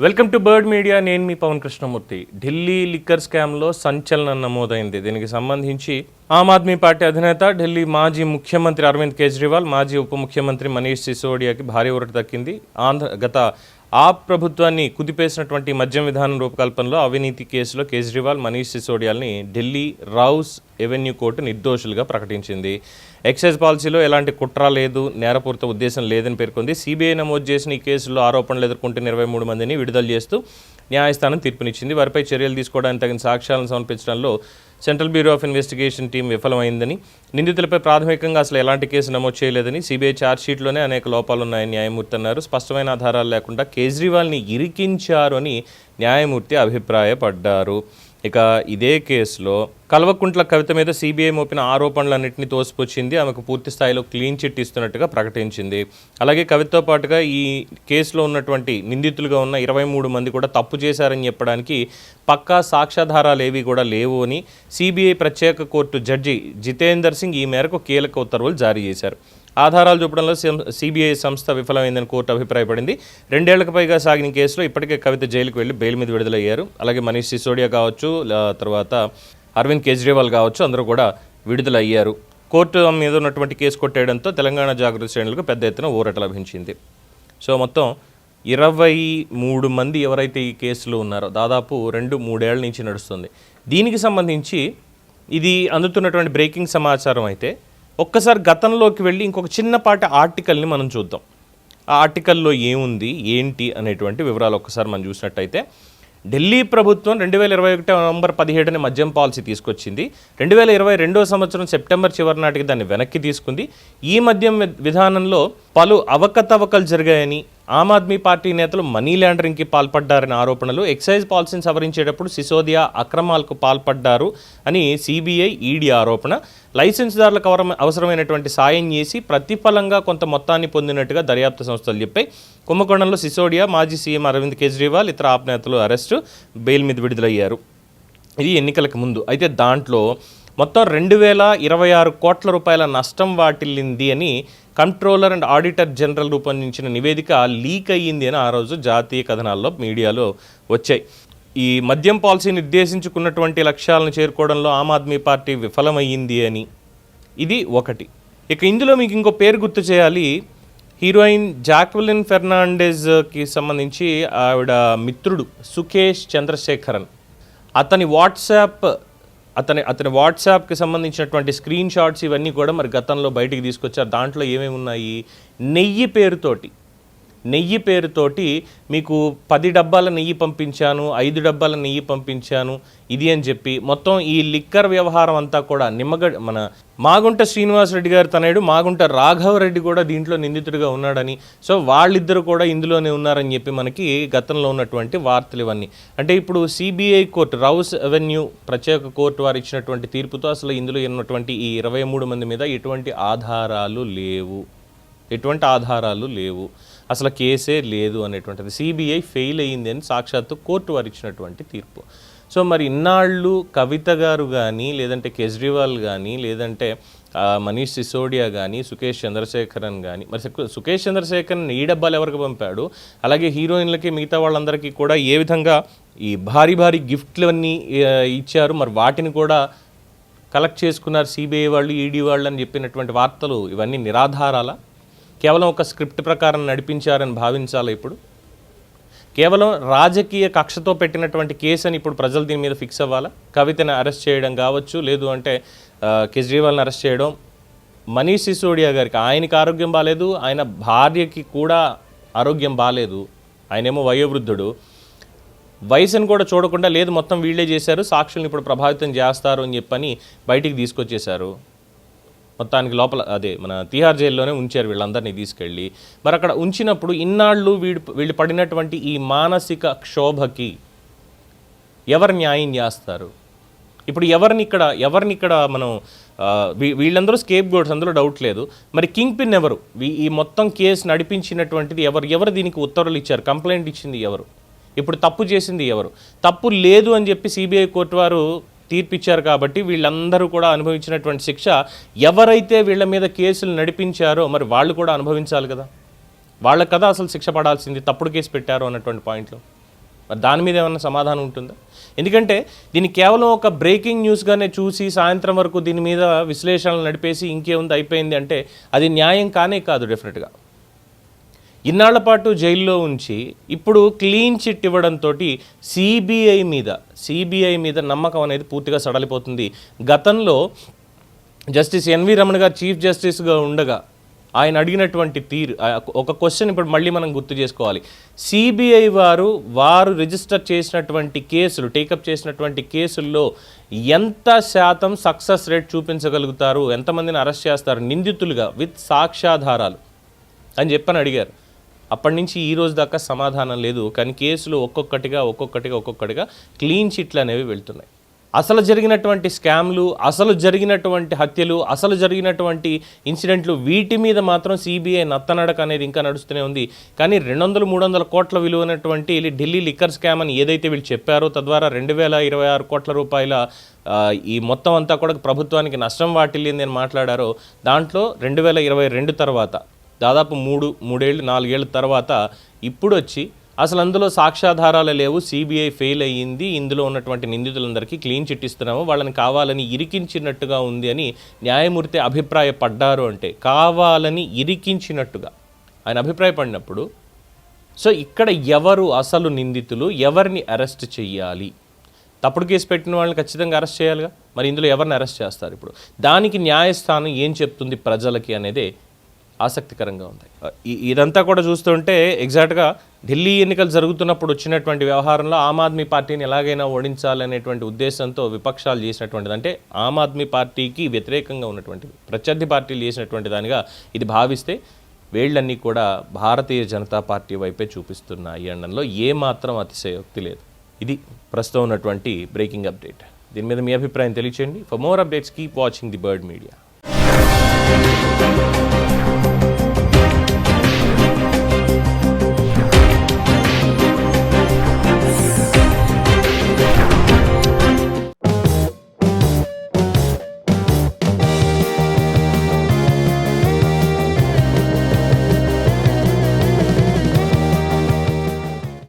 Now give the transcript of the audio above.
Welcome to bird media. నేను మీ Pawan Krishnamurthy. Delhi liquor స్కామ్లో సంచలనం నమోదైంది. దీనికి సంబంధించి ఆమ్ ఆద్మీ పార్టీ అధినేత, ఢిల్లీ మాజీ ముఖ్యమంత్రి అరవింద్ కేజ్రీవాల్, మాజీ ఉప ముఖ్యమంత్రి మనీష్ సిసోడియాకి భారీ ఊరట దక్కింది. గత ఆప్ ప్రభుత్వాన్ని కుదిపేసినటువంటి మద్యం విధానం రూపకల్పనలో అవినీతి కేసులో కేజ్రీవాల్, మనీష్ సిసోడియాల్ని ఢిల్లీ రౌస్ ఎవెన్యూ కోర్టు నిర్దోషులుగా ప్రకటించింది. ఎక్సైజ్ పాలసీలో ఎలాంటి కుట్ర లేదు, నేరపూరిత ఉద్దేశం లేదని పేర్కొంది. సిబిఐ నమోదు చేసిన ఈ కేసులో ఆరోపణలు ఎదుర్కొంటున్న 23 మందిని విడుదల చేస్తూ న్యాయస్థానం తీర్పునిచ్చింది. వారిపై చర్యలు తీసుకోవడానికి తగిన సాక్ష్యాలను సమర్పించడంలో Central Bureau of Investigation team విఫలమైందని, నిందితులపై ప్రాథమికంగా అసలు ఎలాంటి కేసు నమోదు చేయలేదని, సిబిఐ ఛార్జ్షీట్లోనే అనేక లోపాలున్నాయని న్యాయమూర్తి అన్నారు. స్పష్టమైన ఆధారాలు లేకుండా కేజ్రీవాల్ని ఇరికించారు అని న్యాయమూర్తి అభిప్రాయపడ్డారు. ఇక ఇదే కేసులో కల్వకుంట్ల కవిత మీద సిబిఐ మోపిన ఆరోపణలన్నింటినీ తోసిపుచ్చింది. ఆమెకు పూర్తి స్థాయిలో క్లీన్ చిట్ ఇస్తున్నట్టుగా ప్రకటించింది. అలాగే కవితతో పాటుగా ఈ కేసులో ఉన్నటువంటి నిందితులుగా ఉన్న 23 మంది కూడా తప్పు చేశారని చెప్పడానికి పక్కా సాక్ష్యాధారాలు ఏవి కూడా లేవు అని సిబిఐ ప్రత్యేక కోర్టు జడ్జి జితేందర్ సింగ్ ఈ మేరకు కీలక ఉత్తర్వులు జారీ చేశారు. ఆధారాలు చూపడంలో సిబిఐ సంస్థ విఫలమైందని కోర్టు అభిప్రాయపడింది. 2 ఏళ్లకు పైగా సాగిన కేసులో ఇప్పటికే కవిత జైలుకు వెళ్లి బెయిల్ మీద విడుదలయ్యారు. అలాగే మనీష్ సిసోడియా కావచ్చు, తర్వాత అరవింద్ కేజ్రీవాల్ కావచ్చు, అందరూ కూడా విడుదలయ్యారు. కోర్టు మీద ఉన్నటువంటి కేసు కొట్టేయడంతో తెలంగాణ జాగృతి శ్రేణులకు పెద్ద ఎత్తున ఊరట లభించింది. సో మొత్తం 23 మంది ఎవరైతే ఈ కేసులో ఉన్నారో, దాదాపు 2-3 ఏళ్ల నుంచి నడుస్తుంది. దీనికి సంబంధించి ఇది అందుతున్నటువంటి బ్రేకింగ్ సమాచారం అయితే ఒక్కసారి గతంలోకి వెళ్ళి ఇంకొక చిన్నపాటి ఆర్టికల్ని మనం చూద్దాం. ఆ ఆర్టికల్లో ఏముంది ఏంటి అనేటువంటి వివరాలు ఒక్కసారి మనం చూసినట్టయితే, ఢిల్లీ ప్రభుత్వం 2021 నవంబర్ 17 మద్యం పాలసీ తీసుకొచ్చింది. 2022 సంవత్సరం సెప్టెంబర్ చివరి నాటికి దాన్ని వెనక్కి తీసుకుంది. ఈ మద్యం విధానంలో పలు అవకతవకలు జరిగాయని, ఆమ్ ఆద్మీ పార్టీ నేతలు మనీ లాండరింగ్కి పాల్పడ్డారనే ఆరోపణలు, ఎక్సైజ్ పాలసీని సవరించేటప్పుడు సిసోదియా అక్రమాలకు పాల్పడ్డారు అని సిబిఐ, ఈడీ ఆరోపణ. లైసెన్స్దారులకు అవసరమైనటువంటి సాయం చేసి ప్రతిఫలంగా కొంత మొత్తాన్ని పొందినట్టుగా దర్యాప్తు సంస్థలు చెప్పాయి. కుంభకోణంలో సిసోడియా, మాజీ సీఎం అరవింద్ కేజ్రీవాల్, ఇతర ఆప్ నేతలు అరెస్టు, బెయిల్ మీద విడుదలయ్యారు. ఇది ఎన్నికలకు ముందు. అయితే దాంట్లో మొత్తం 2026 కోట్ల రూపాయల నష్టం వాటిల్లింది అని కంట్రోలర్ అండ్ ఆడిటర్ జనరల్ రూపొందించిన నివేదిక లీక్ అయ్యింది అని ఆ రోజు జాతీయ కథనాల్లో, మీడియాలో వచ్చాయి. ఈ మద్యం పాలసీ నిర్దేశించుకున్నటువంటి లక్ష్యాలను చేరుకోవడంలో ఆమ్ ఆద్మీ పార్టీ విఫలమయ్యింది అని ఇది ఒకటి. ఇక ఇందులో మీకు ఇంకో పేరు గుర్తు చేయాలి. హీరోయిన్ జాక్వెలిన్ ఫెర్నాండెజ్కి సంబంధించి ఆవిడ మిత్రుడు సుకేష్ చంద్రశేఖరన్, అతని వాట్సాప్కి సంబంధించినటువంటి స్క్రీన్ షాట్స్ ఇవన్నీ కూడా మరి గతంలో బయటికి తీసుకొచ్చారు. దాంట్లో ఏమేమి ఉన్నాయి, నెయ్యి పేరుతోటి మీకు 10 డబ్బాల నెయ్యి పంపించాను, 5 డబ్బాల నెయ్యి పంపించాను ఇది అని చెప్పి మొత్తం ఈ లిక్కర్ వ్యవహారం అంతా కూడా మన మాగుంట శ్రీనివాసరెడ్డి గారు తనయుడు మాగుంట రాఘవరెడ్డి కూడా దీంట్లో నిందితుడిగా ఉన్నాడని, సో వాళ్ళిద్దరు కూడా ఇందులోనే ఉన్నారని చెప్పి మనకి గతంలో ఉన్నటువంటి వార్తలు ఇవన్నీ. అంటే ఇప్పుడు సిబిఐ కోర్టు, రౌస్ అవెన్యూ ప్రత్యేక కోర్టు వారు ఇచ్చినటువంటి తీర్పుతో అసలు ఇందులో ఉన్నటువంటి ఈ 23 మంది మీద ఎటువంటి ఆధారాలు లేవు, అసలు కేసే లేదు అనేటువంటిది సిబిఐ ఫెయిల్ అయ్యింది అని సాక్షాత్తు కోర్టు వారు ఇచ్చినటువంటి తీర్పు. సో మరి ఇన్నాళ్ళు కవిత గారు కానీ, లేదంటే కేజ్రీవాల్ కానీ, లేదంటే మనీష్ సిసోడియా కానీ, సుకేష్ చంద్రశేఖరన్ కానీ, మరి సుకేష్ చంద్రశేఖరన్ ఈ డబ్బాలు ఎవరికి పంపాడు, అలాగే హీరోయిన్లకి మిగతా వాళ్ళందరికీ కూడా ఏ విధంగా ఈ భారీ గిఫ్ట్లన్నీ ఇచ్చారు, మరి వాటిని కూడా కలెక్ట్ చేసుకున్నారు సిబిఐ వాళ్ళు, ఈడీ వాళ్ళు అని చెప్పినటువంటి వార్తలు ఇవన్నీ నిరాధారాల? కేవలం ఒక స్క్రిప్ట్ ప్రకారం నడిపించారని భావించాలి. ఇప్పుడు కేవలం రాజకీయ కక్షతో పెట్టినటువంటి కేసు అని ఇప్పుడు ప్రజలు దీని మీద ఫిక్స్ అవ్వాలా? కవితని అరెస్ట్ చేయడం కావచ్చు, లేదు అంటే కేజ్రీవాల్ని అరెస్ట్ చేయడం, మనీష్ సిసోడియా గారికి ఆయనకి ఆరోగ్యం బాగాలేదు, ఆయన భార్యకి కూడా ఆరోగ్యం బాగాలేదు, ఆయనేమో వయోవృద్ధుడు, వయసును కూడా చూడకుండా లేదు మొత్తం వీళ్ళే చేశారు, సాక్షులను ఇప్పుడు ప్రభావితం చేస్తారు అని చెప్పని బయటికి తీసుకొచ్చేశారు. మొత్తానికి లోపల మన తిహార్ జైల్లోనే ఉంచారు వీళ్ళందరినీ తీసుకెళ్ళి. మరి అక్కడ ఉంచినప్పుడు ఇన్నాళ్ళు వీళ్ళు పడినటువంటి ఈ మానసిక క్షోభకి ఎవరు న్యాయం చేస్తారు? ఇప్పుడు ఎవరిని ఇక్కడ మనం వీళ్ళందరూ స్కేప్ గోడ్స్, అందులో డౌట్ లేదు. మరి కింగ్ పిన్ ఎవరు? ఈ మొత్తం కేసు నడిపించినటువంటిది ఎవరు దీనికి ఉత్తర్వులు ఇచ్చారు, కంప్లైంట్ ఇచ్చింది ఎవరు, ఇప్పుడు తప్పు చేసింది ఎవరు? తప్పు లేదు అని చెప్పి సిబిఐ కోర్టు వారు తీర్పిచ్చారు కాబట్టి వీళ్ళందరూ కూడా అనుభవించినటువంటి శిక్ష ఎవరైతే వీళ్ళ మీద కేసులు నడిపించారో మరి వాళ్ళు కూడా అనుభవించాలి కదా. వాళ్ళకి కదా అసలు శిక్ష పడాల్సింది, తప్పుడు కేసు పెట్టారు అన్నటువంటి పాయింట్లో. మరి దాని మీద ఏమన్నా సమాధానం ఉంటుందా? ఎందుకంటే దీన్ని కేవలం ఒక బ్రేకింగ్ న్యూస్గానే చూసి సాయంత్రం వరకు దీని మీద విశ్లేషణలు నడిపేసి ఇంకేముంది అయిపోయింది అంటే అది న్యాయం కానే కాదు. డెఫినెట్గా ఇన్నాళ్ల పాటు జైల్లో ఉంచి ఇప్పుడు క్లీన్ చిట్ ఇవ్వడంతో సిబిఐ మీద నమ్మకం అనేది పూర్తిగా సడలిపోతుంది. గతంలో జస్టిస్ ఎన్వి రమణ గారు చీఫ్ జస్టిస్గా ఉండగా ఆయన అడిగినటువంటి తీరు, ఒక క్వశ్చన్ ఇప్పుడు మళ్ళీ మనం గుర్తు చేసుకోవాలి. సిబిఐ వారు రిజిస్టర్ చేసినటువంటి కేసులు, టేకప్ చేసినటువంటి కేసుల్లో ఎంత శాతం సక్సెస్ రేట్ చూపించగలుగుతారు, ఎంతమందిని అరెస్ట్ చేస్తారు నిందితులుగా విత్ సాక్ష్యాధారాలు అని చెప్పని అడిగారు. అప్పటి నుంచి ఈ రోజు దాకా సమాధానం లేదు. కానీ కేసులు ఒక్కొక్కటిగా క్లీన్ చిట్లు అనేవి వెళ్తున్నాయి. అసలు జరిగినటువంటి స్కామ్లు, అసలు జరిగినటువంటి హత్యలు, అసలు జరిగినటువంటి ఇన్సిడెంట్లు, వీటి మీద మాత్రం సిబిఐ నత్తనడక అనేది ఇంకా నడుస్తూనే ఉంది. కానీ 200-300 కోట్ల విలువైనటువంటి ఢిల్లీ లిక్కర్ స్కామ్ అని ఏదైతే వీళ్ళు చెప్పారో, తద్వారా 2026 కోట్ల రూపాయల ఈ మొత్తం అంతా కూడా ప్రభుత్వానికి నష్టం వాటిల్లింది అని మాట్లాడారో, దాంట్లో 2022 తర్వాత దాదాపు 4 ఏళ్ళ తర్వాత ఇప్పుడు వచ్చి అసలు అందులో సాక్ష్యాధారాలు లేవు, సిబిఐ ఫెయిల్ అయ్యింది, ఇందులో ఉన్నటువంటి నిందితులందరికీ క్లీన్ చిట్ ఇస్తున్నాము, వాళ్ళని కావాలని ఇరికించినట్టుగా ఉంది అని న్యాయమూర్తి అభిప్రాయపడ్డారు. అంటే కావాలని ఇరికించినట్టుగా ఆయన అభిప్రాయపడినప్పుడు సో ఇక్కడ ఎవరు అసలు నిందితులు, ఎవరిని అరెస్ట్ చెయ్యాలి? తప్పుడు కేసు పెట్టిన వాళ్ళని ఖచ్చితంగా అరెస్ట్ చేయాలిగా. మరి ఇందులో ఎవరిని అరెస్ట్ చేస్తారు? ఇప్పుడు దానికి న్యాయస్థానం ఏం చెప్తుంది ప్రజలకి అనేదే ఆసక్తికరంగా ఉంది. ఇదంతా కూడా చూస్తుంటే ఎగ్జాక్ట్గా ఢిల్లీ ఎన్నికలు జరుగుతున్నప్పుడు వచ్చినటువంటి వ్యవహారంలో ఆమ్ ఆద్మీ పార్టీని ఎలాగైనా ఓడించాలనేటువంటి ఉద్దేశంతో విపక్షాలు చేసినటువంటిది, అంటే ఆమ్ ఆద్మీ పార్టీకి వ్యతిరేకంగా ఉన్నటువంటి ప్రత్యర్థి పార్టీలు చేసినటువంటి దానిగా ఇది భావిస్తే వేళ్ళన్నీ కూడా భారతీయ జనతా పార్టీ వైపే చూపిస్తున్నాయి అనడంలో ఏమాత్రం అతిశయోక్తి లేదు. ఇది ప్రస్తుతం ఉన్నటువంటి బ్రేకింగ్ అప్డేట్. దీని మీద మీ అభిప్రాయం తెలియచేయండి. For more updates keep watching the bird media.